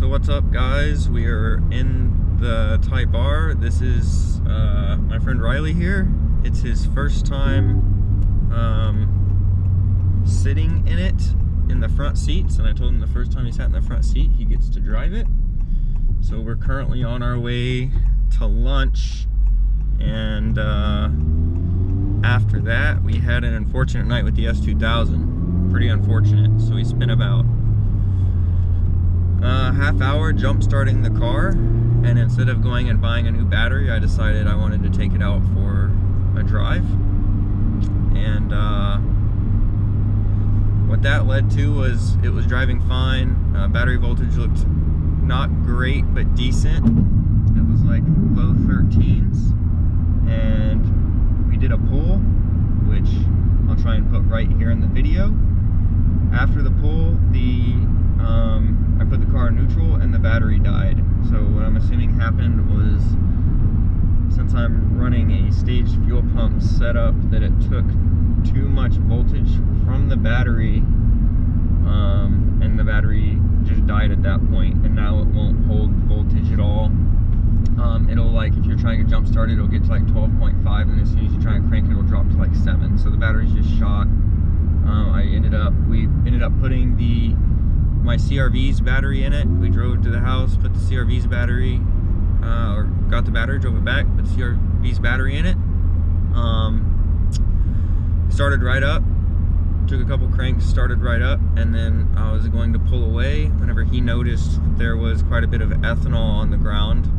what's up, guys? We are in the Type R. This is my friend Riley here. It's his first time sitting in it in the front seats, and I told him the first time he sat in the front seat he gets to drive it. So we're currently on our way to lunch, and after that we had an unfortunate night with the S2000. Pretty unfortunate. So we spent about half hour jump starting the car, and instead of going and buying a new battery, I decided I wanted to take it out for a drive. And what that led to was it was driving fine. Battery voltage looked not great but decent. It was like low 13s, and we did a pull, which I'll try and put right here in the video. After the pull, I put the car in neutral and the battery died. So what I'm assuming happened was, since I'm running a staged fuel pump setup, that it took too much voltage from the battery, and the battery just died at that point, and now it won't hold voltage at all. It'll, like, if you're trying to jump start it, it'll get to like 12.5, and as soon as you try and crank it, it'll drop to like 7. So the battery's just shot. We ended up putting my CRV's battery in it. We drove to the house, put the CRV's battery, or got the battery, drove it back, put the CRV's battery in it. Started right up, took a couple cranks, started right up, and then I was going to pull away whenever he noticed there was quite a bit of ethanol on the ground.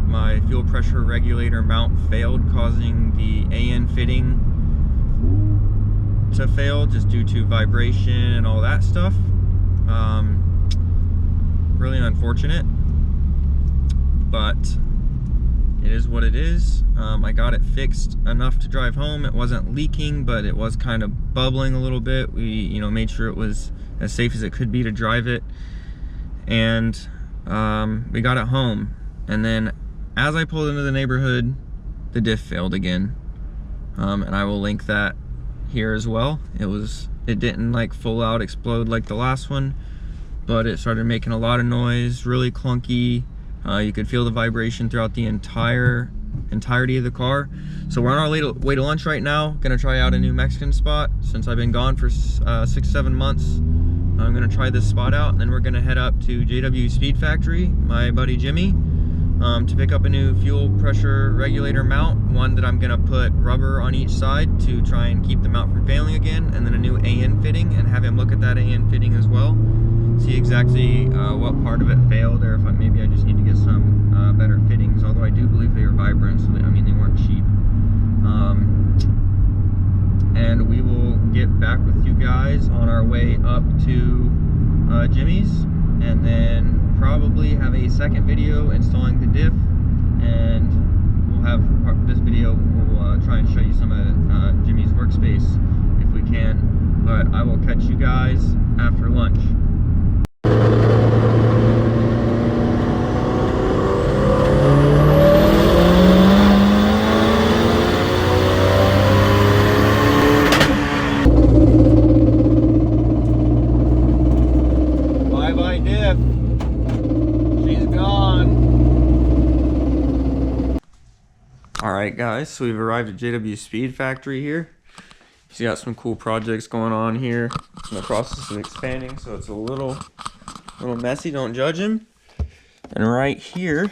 My fuel pressure regulator mount failed, causing the AN fitting to fail just due to vibration and all that stuff. Really unfortunate, but it is what it is. I got it fixed enough to drive home. It wasn't leaking, but it was kind of bubbling a little bit. We made sure it was as safe as it could be to drive it, and we got it home. And then as I pulled into the neighborhood, the diff failed again, and I will link that here as well. It didn't like full out explode like the last one, but it started making a lot of noise, really clunky. You could feel the vibration throughout the entirety of the car. So we're on our way to lunch right now. Gonna try out a new Mexican spot. Since I've been gone for 6-7 months, I'm gonna try this spot out, and then we're gonna head up to JW Speed Factory, my buddy Jimmy, to pick up a new fuel pressure regulator mount, one that I'm gonna put rubber on each side to try and keep the mount from failing again, and then a new AN fitting, and have him look at that AN fitting as well, see exactly what part of it failed, or if maybe I just need to get some better fittings, although I do believe they are vibrant, so they weren't cheap. And we will get back with you guys on our way up to Jimmy's, and then probably have a second video installing the diff, and we'll have this video, we'll try and show you some of Jimmy's workspace if we can, but I will catch you guys after lunch. Bye-bye diff. She's gone. Alright guys, so we've arrived at JW Speed Factory here. He's got some cool projects going on here. It's in the process of expanding, so it's a little messy, don't judge him. And right here, you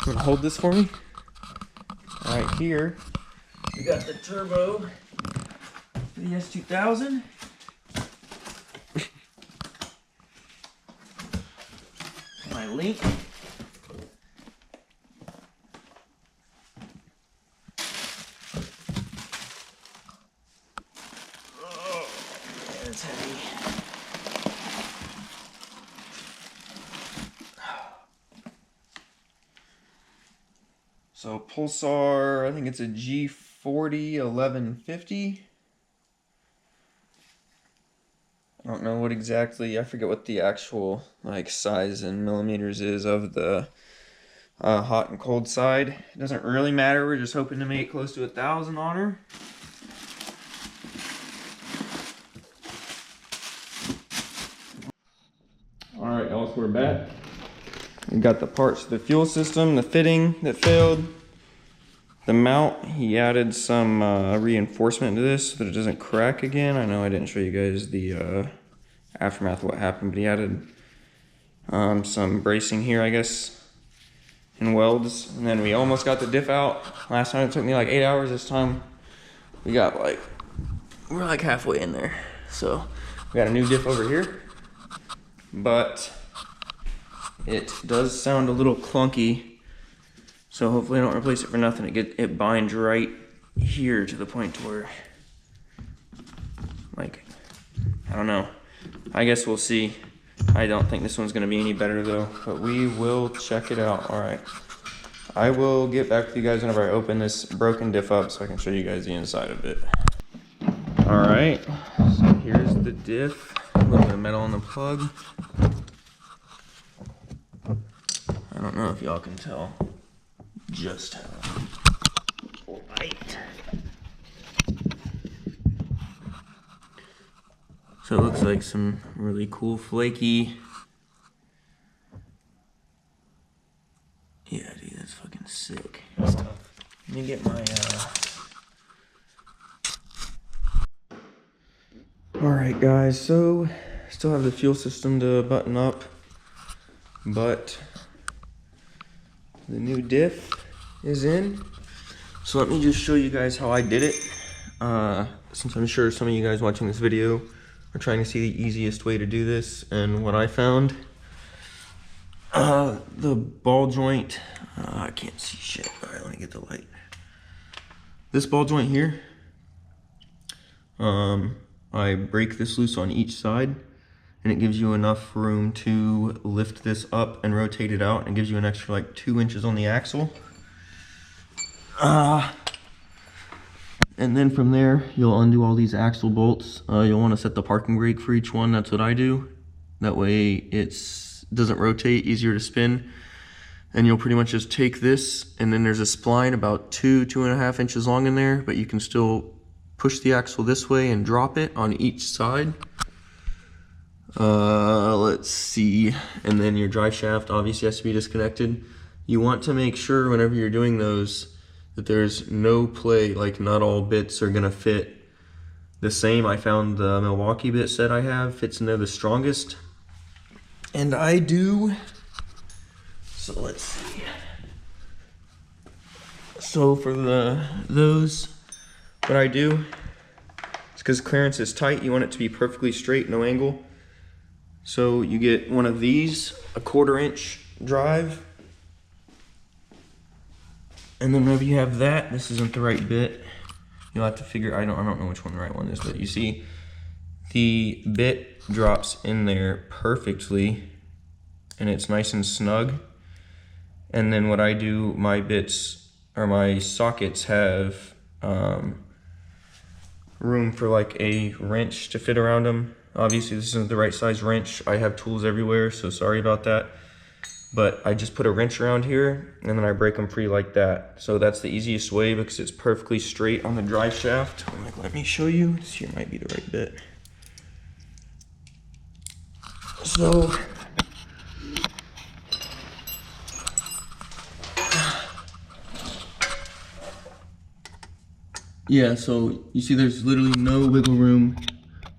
wanna hold this for me? Right here, we got the turbo for the S2000. My link. Oh, it's heavy. So Pulsar, I think it's a G40 1150. I don't know what exactly, I forget what the actual like size in millimeters is of the hot and cold side. It doesn't really matter, we're just hoping to make close to 1,000 on her. we're back. We got the parts of the fuel system, the fitting that failed, the mount. He added some reinforcement to this so that it doesn't crack again. I know I didn't show you guys the aftermath of what happened, but he added some bracing here, I guess, and welds. And then we almost got the diff out. Last time it took me like 8 hours. This time we got we're like halfway in there. So we got a new diff over here, but it does sound a little clunky. So hopefully I don't replace it for nothing. It binds right here to the point where, like, I don't know. I guess we'll see. I don't think this one's gonna be any better though, but we will check it out. All right. I will get back to you guys whenever I open this broken diff up so I can show you guys the inside of it. All right, so here's the diff. A little bit of metal on the plug. I don't know if y'all can tell just how light. So it looks like some really cool flaky. Yeah, dude, that's fucking sick stuff. Let me get my Alright guys, so still have the fuel system to button up, but the new diff is in. So let me just show you guys how I did it. Since I'm sure some of you guys watching this video are trying to see the easiest way to do this, and what I found. The ball joint, I can't see shit. Alright, let me get the light. This ball joint here, I break this loose on each side, and it gives you enough room to lift this up and rotate it out, and gives you an extra like 2 inches on the axle. And then from there, you'll undo all these axle bolts. You'll want to set the parking brake for each one. That's what I do. That way it doesn't rotate, easier to spin. And you'll pretty much just take this, and then there's a spline about 2.5 inches long in there, but you can still push the axle this way and drop it on each side. Let's see. And then your drive shaft obviously has to be disconnected. You want to make sure whenever you're doing those that there's no play, like not all bits are gonna fit the same. I found the Milwaukee bit set I have fits in there the strongest, and I do. So let's see. So for those, what I do, it's because clearance is tight, you want it to be perfectly straight, no angle. So you get one of these, a 1/4 inch drive, and then whenever you have that, this isn't the right bit. You'll have to figure, I don't know which one the right one is, but you see the bit drops in there perfectly, and it's nice and snug. And then what I do, my bits, or my sockets have room for like a wrench to fit around them. Obviously this isn't the right size wrench. I have tools everywhere, so sorry about that. But I just put a wrench around here, and then I break them free like that. So that's the easiest way because it's perfectly straight on the drive shaft. Let me show you. This here might be the right bit. So yeah, so you see there's literally no wiggle room.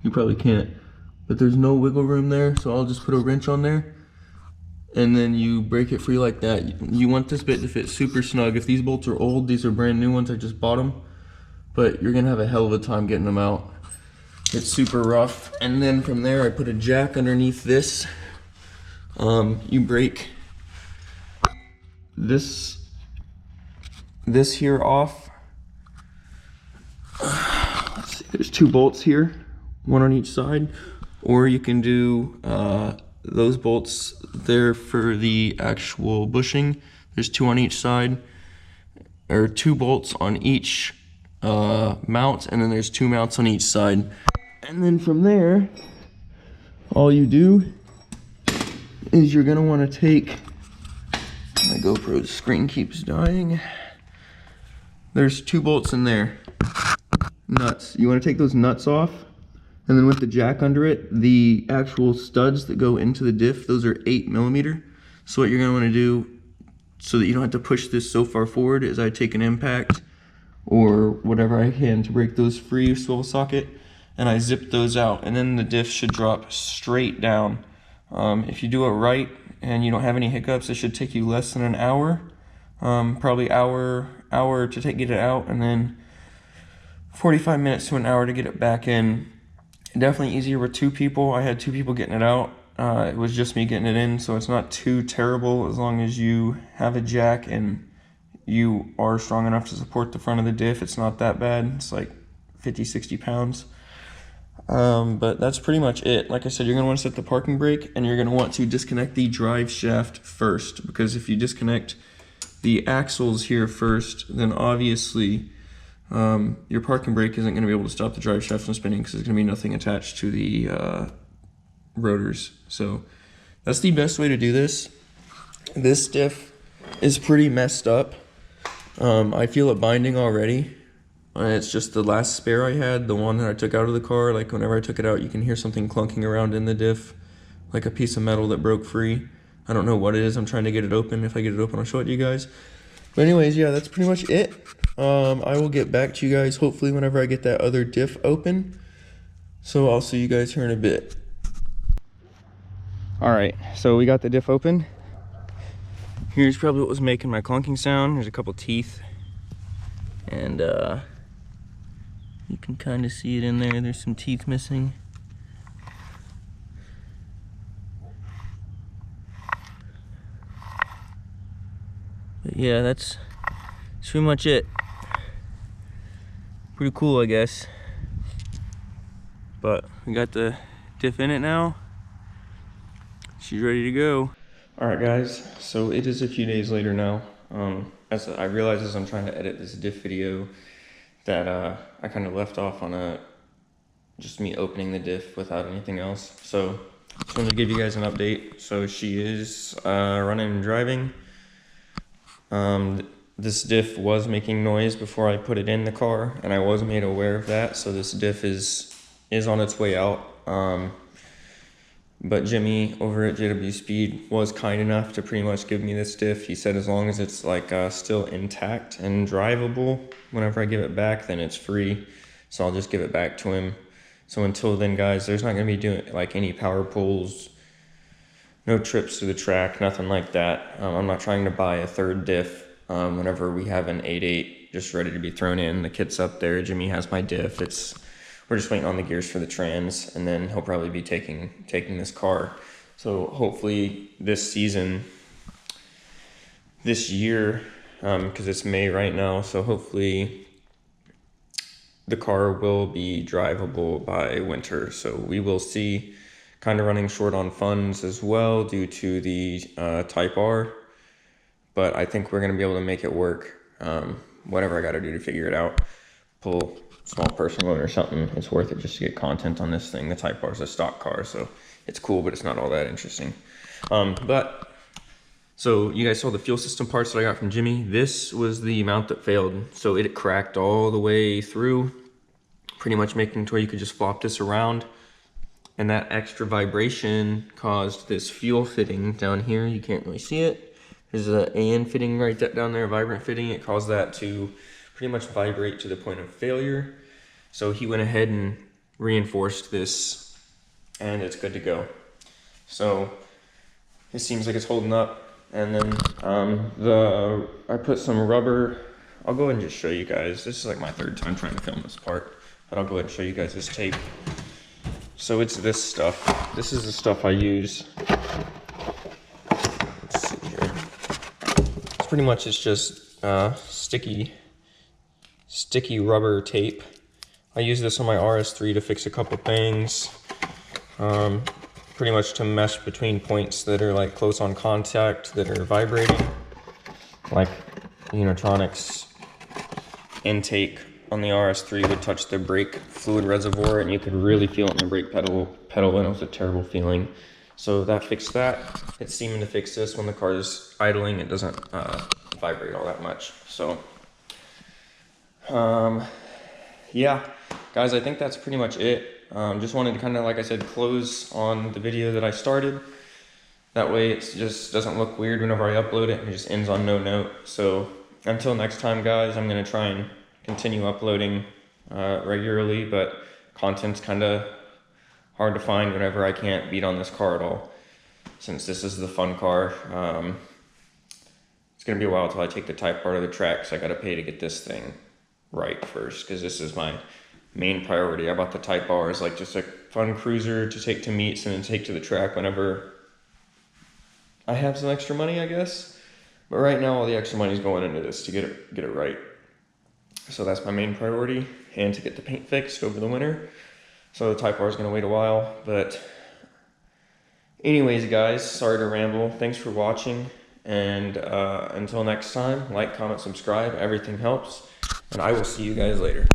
You probably can't, but there's no wiggle room there, so I'll just put a wrench on there, and then you break it free like that. You want this bit to fit super snug. If these bolts are old, these are brand new ones, I just bought them, but you're gonna have a hell of a time getting them out. It's super rough. And then from there, I put a jack underneath this. You break this here off. Let's see, there's 2 bolts here, one on each side, or you can do those bolts there for the actual bushing. There's 2 on each side, or 2 bolts on each mount, and then there's 2 mounts on each side. And then from there, all you do is you're gonna want to take, my GoPro's screen keeps dying. There's 2 bolts in there. Nuts. You want to take those nuts off, And then with the jack under it, the actual studs that go into the diff, those are 8mm. So what you're gonna wanna do, so that you don't have to push this so far forward, is I take an impact or whatever I can to break those free, swivel socket, and I zip those out, and then the diff should drop straight down. If you do it right and you don't have any hiccups, it should take you less than an hour, probably hour to get it out, and then 45 minutes to an hour to get it back in. Definitely easier with 2 people. I had 2 people getting it out. It was just me getting it in, so it's not too terrible as long as you have a jack and you are strong enough to support the front of the diff. It's not that bad. It's like 50-60 pounds. But that's pretty much it. Like I said, you're going to want to set the parking brake, and you're going to want to disconnect the drive shaft first, because if you disconnect the axles here first, then obviously your parking brake isn't going to be able to stop the drive shaft from spinning, because there's going to be nothing attached to the rotors. So that's the best way to do this. This diff is pretty messed up. I feel it binding already. It's just the last spare I had, the one that I took out of the car. Like whenever I took it out, you can hear something clunking around in the diff, like a piece of metal that broke free. I don't know what it is. I'm trying to get it open. If I get it open, I'll show it to you guys. But anyways, yeah, that's pretty much it. I will get back to you guys hopefully whenever I get that other diff open. So I'll see you guys here in a bit. All right, so we got the diff open. Here's probably what was making my clunking sound. There's a couple teeth, and you can kind of see it in there. There's some teeth missing. But yeah, that's pretty much it. Pretty cool, I guess. But we got the diff in it now. She's ready to go. All right, guys, so it is a few days later now. As I realize as I'm trying to edit this diff video that I kind of left off on just me opening the diff without anything else. So just wanted to give you guys an update. So she is running and driving. This diff was making noise before I put it in the car, and I was made aware of that. So this diff is on its way out. But Jimmy over at JW Speed was kind enough to pretty much give me this diff. He said as long as it's like still intact and drivable, whenever I give it back, then it's free. So I'll just give it back to him. So until then, guys, there's not going to be doing like any power pulls, no trips to the track, nothing like that. I'm not trying to buy a third diff whenever we have an 8.8 just ready to be thrown in. The kit's up there. Jimmy has my diff. We're just waiting on the gears for the trans, and then he'll probably be taking this car. So hopefully this season, this year, because it's May right now, so hopefully the car will be drivable by winter. So we will see. Kind of running short on funds as well due to the Type R, but I think we're going to be able to make it work. Whatever I got to do to figure it out, pull small personal loan or something, it's worth it just to get content on this thing. The Type R is a stock car, so it's cool, but it's not all that interesting. So you guys saw the fuel system parts that I got from Jimmy. This was the mount that failed, so it cracked all the way through, pretty much making it to where you could just flop this around. And that extra vibration caused this fuel fitting down here. You can't really see it. There's an AN fitting right down there, vibrant fitting. It caused that to pretty much vibrate to the point of failure. So he went ahead and reinforced this, and it's good to go. So it seems like it's holding up. And then I put some rubber. I'll go ahead and just show you guys. This is like my third time trying to film this part, but I'll go ahead and show you guys this tape. So it's this stuff. This is the stuff I use. Let's see here. It's pretty much, it's just sticky rubber tape. I use this on my RS3 to fix a couple things. Pretty much to mesh between points that are like close on contact that are vibrating. Like Unitronics intake on the RS3 would touch the brake fluid reservoir, and you could really feel it in the brake pedal, and it was a terrible feeling. So that fixed that. It's seeming to fix this. When the car is idling, it doesn't vibrate all that much. So, yeah, guys, I think that's pretty much it. Just wanted to kind of, like I said, close on the video that I started. That way it just doesn't look weird whenever I upload it and it just ends on no note. So until next time, guys, I'm going to try and continue uploading regularly, but content's kind of hard to find whenever I can't beat on this car at all. Since this is the fun car, it's going to be a while until I take the Type R to the track, so I got to pay to get this thing right first, because this is my main priority. I bought the Type R as like just a fun cruiser to take to meets and then take to the track whenever I have some extra money, I guess. But right now, all the extra money is going into this to get it right. So that's my main priority, and to get the paint fixed over the winter. So the Type R is going to wait a while, but anyways, guys, sorry to ramble. Thanks for watching, and until next time, like, comment, subscribe. Everything helps, and I will see you guys later.